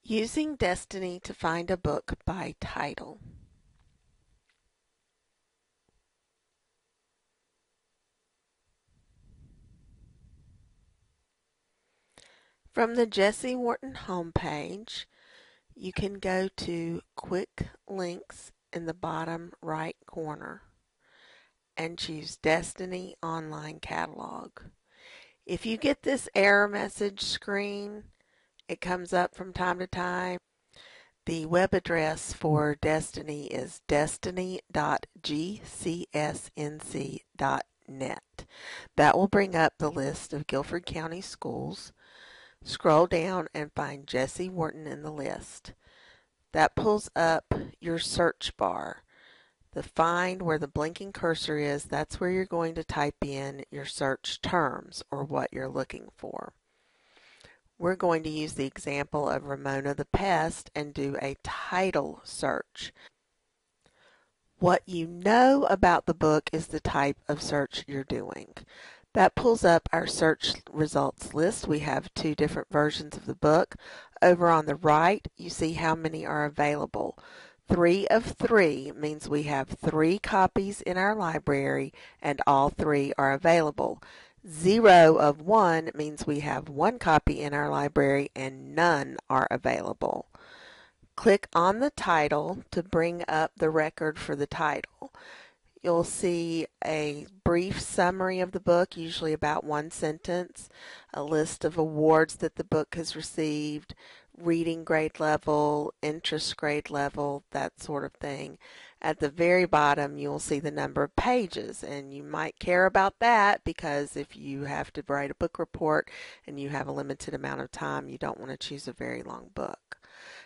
Using Destiny to find a book by title. From the Jessie Wharton homepage, you can go to Quick Links in the bottom right corner and choose Destiny Online Catalog. If you get this error message screen, it comes up from time to time. The web address for Destiny is destiny.gcsnc.net. That will bring up the list of Guilford County schools. Scroll down and find Jessie Wharton in the list. That pulls up your search bar. The find where the blinking cursor is, that's where you're going to type in your search terms or what you're looking for. We're going to use the example of Ramona the Pest and do a title search. What you know about the book is the type of search you're doing. That pulls up our search results list. We have two different versions of the book. Over on the right, you see how many are available. 3 of 3 means we have 3 copies in our library and all 3 are available. 0 of 1 means we have 1 copy in our library and none are available. Click on the title to bring up the record for the title. You'll see a brief summary of the book, usually about 1 sentence, a list of awards that the book has received, reading grade level, interest grade level, that sort of thing. At the very bottom, you'll see the number of pages, and you might care about that because if you have to write a book report and you have a limited amount of time, you don't want to choose a very long book.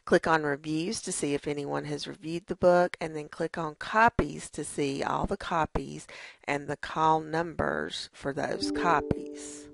Click on Reviews to see if anyone has reviewed the book, and then click on Copies to see all the copies and the call numbers for those copies.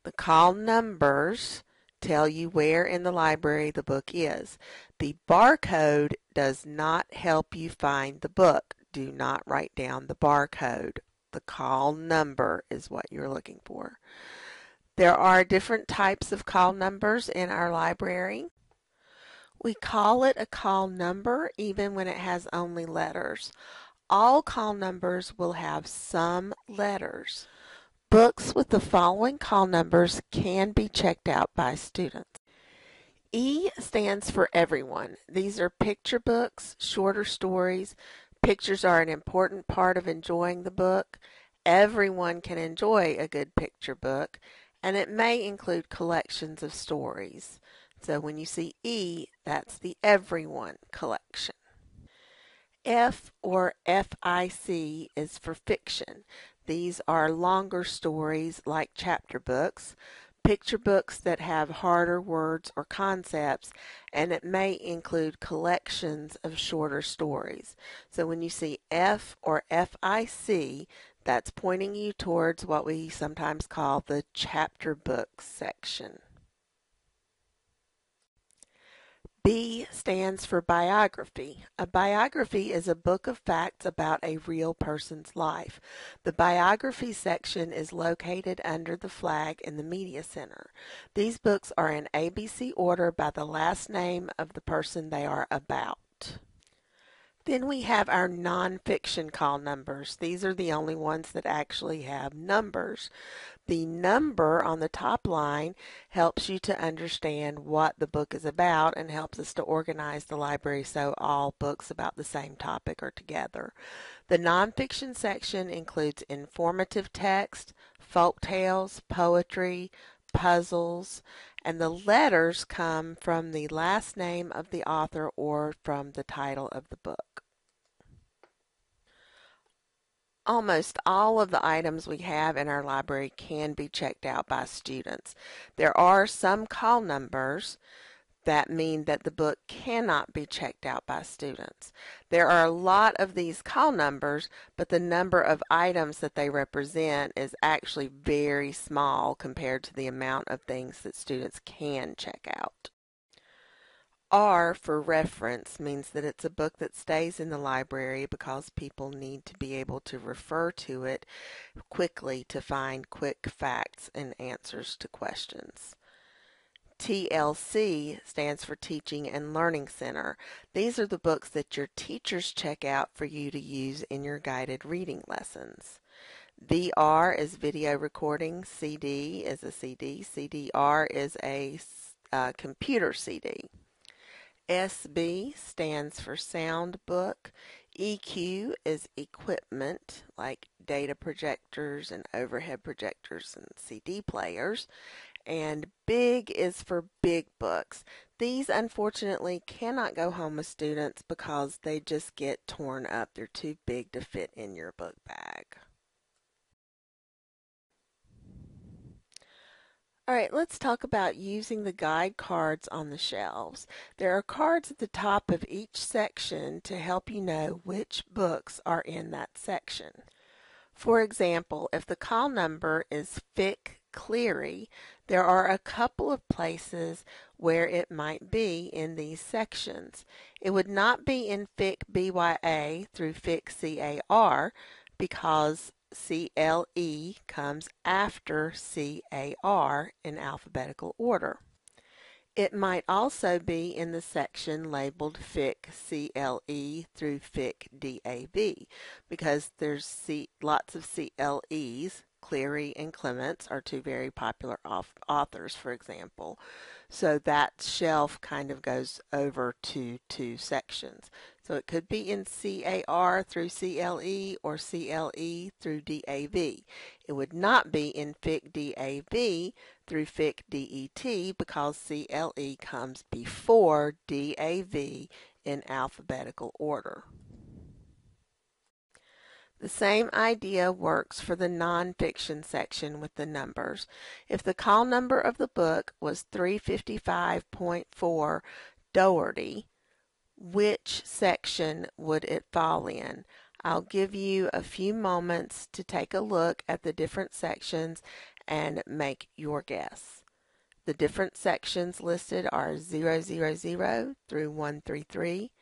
The call numbers tell you where in the library the book is. The barcode does not help you find the book. Do not write down the barcode. The call number is what you're looking for. There are different types of call numbers in our library. We call it a call number even when it has only letters. All call numbers will have some letters. Books with the following call numbers can be checked out by students. E stands for everyone. These are picture books, shorter stories. Pictures are an important part of enjoying the book. Everyone can enjoy a good picture book, and it may include collections of stories. So when you see E, that's the everyone collection. F or FIC is for fiction. These are longer stories like chapter books, picture books that have harder words or concepts, and it may include collections of shorter stories. So when you see F or FIC, that's pointing you towards what we sometimes call the chapter books section. B stands for biography. A biography is a book of facts about a real person's life. The biography section is located under the flag in the media center. These books are in ABC order by the last name of the person they are about. Then we have our nonfiction call numbers. These are the only ones that actually have numbers. The number on the top line helps you to understand what the book is about and helps us to organize the library so all books about the same topic are together. The nonfiction section includes informative text, folk tales, poetry, puzzles, and the letters come from the last name of the author or from the title of the book. Almost all of the items we have in our library can be checked out by students. There are some call numbers that mean that the book cannot be checked out by students. There are a lot of these call numbers, but the number of items that they represent is actually very small compared to the amount of things that students can check out. R for reference means that it's a book that stays in the library because people need to be able to refer to it quickly to find quick facts and answers to questions. TLC stands for Teaching and Learning Center. These are the books that your teachers check out for you to use in your guided reading lessons. VR is video recording, CD is a CD, CDR is a computer CD. SB stands for sound book. EQ is equipment like data projectors and overhead projectors and CD players. And big is for big books. These unfortunately cannot go home with students because they just get torn up. They're too big to fit in your book bag. All right, let's talk about using the guide cards on the shelves. There are cards at the top of each section to help you know which books are in that section. For example, if the call number is Fick Cleary, there are a couple of places where it might be in these sections. It would not be in Fick BYA through Fick CAR because CLE comes after CAR in alphabetical order. It might also be in the section labeled Fick CLE through Fick DAB because there's lots of CLEs. Cleary and Clements are two very popular authors, for example. So that shelf kind of goes over to two sections. So it could be in CAR through CLE or CLE through DAV. It would not be in Fick DAV through Fick DET because CLE comes before DAV in alphabetical order. The same idea works for the nonfiction section with the numbers. If the call number of the book was 355.4 Doherty, which section would it fall in? I'll give you a few moments to take a look at the different sections and make your guess. The different sections listed are 000 through 133,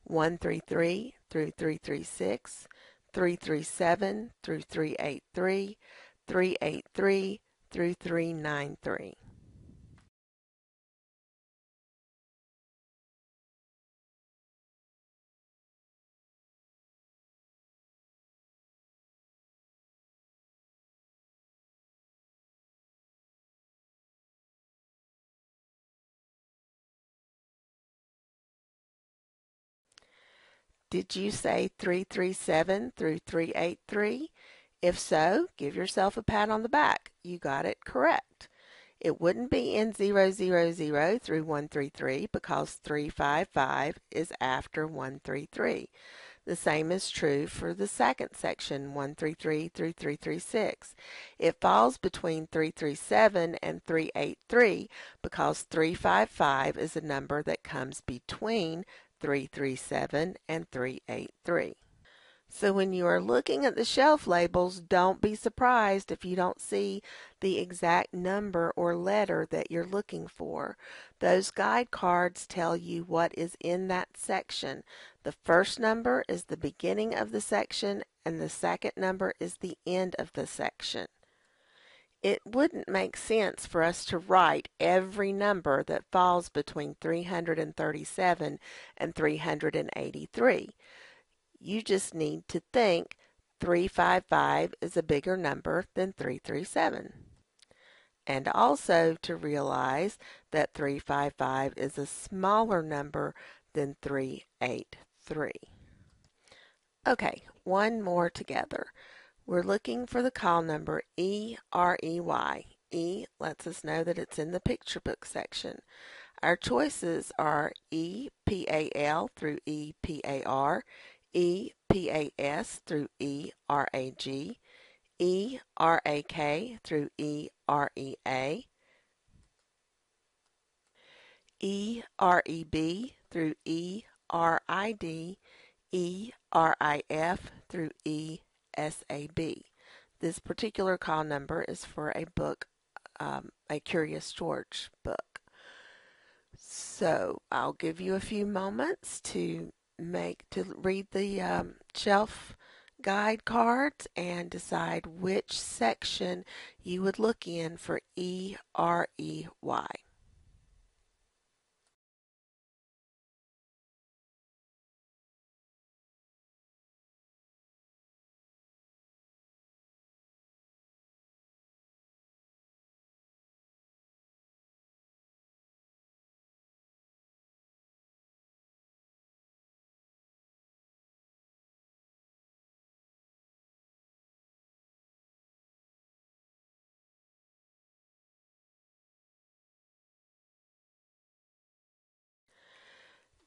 133 through 336, 337 through 383, 383 through 393. Did you say 337 through 383? If so, give yourself a pat on the back. You got it correct. It wouldn't be in 000 through 133 because 355 is after 133. The same is true for the second section, 133 through 336. It falls between 337 and 383 because 355 is a number that comes between 337 and 383. So when you are looking at the shelf labels, don't be surprised if you don't see the exact number or letter that you're looking for. Those guide cards tell you what is in that section. The first number is the beginning of the section and the second number is the end of the section. It wouldn't make sense for us to write every number that falls between 337 and 383. You just need to think 355 is a bigger number than 337. And also to realize that 355 is a smaller number than 383. Okay, one more together. We're looking for the call number EREY. E lets us know that it's in the picture book section. Our choices are EPAL through EPAR, EPAS through ERAG, ERAK through EREA, EREB through ERID, ERIF through ESAB. This particular call number is for a book, a Curious George book. So I'll give you a few moments to read the shelf guide cards and decide which section you would look in for E-R-E-Y.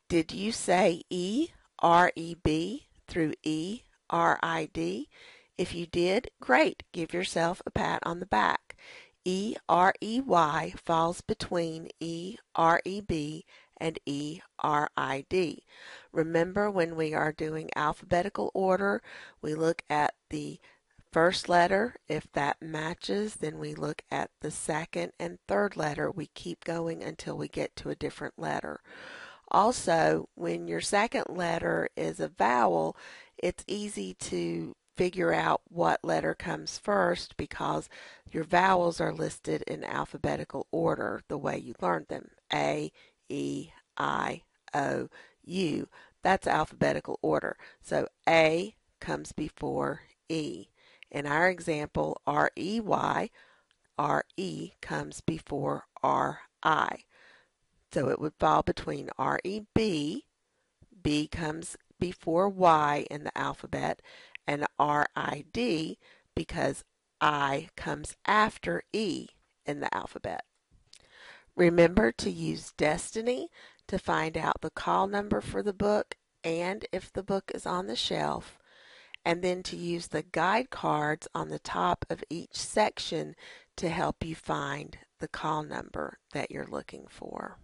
Did you say E-R-E-B through E-R-I-D? If you did, great. Give yourself a pat on the back. E-R-E-Y falls between E-R-E-B and E-R-I-D. Remember, when we are doing alphabetical order, we look at the first letter. If that matches, then we look at the second and third letter. We keep going until we get to a different letter. Also, when your second letter is a vowel, it's easy to figure out what letter comes first because your vowels are listed in alphabetical order the way you learned them. A, E, I, O, U. That's alphabetical order. So A comes before E. In our example, R-E-Y, R-E comes before R-I. So it would fall between R-E-B, B comes before Y in the alphabet, and R-I-D because I comes after E in the alphabet. Remember to use Destiny to find out the call number for the book and if the book is on the shelf, and then to use the guide cards on the top of each section to help you find the call number that you're looking for.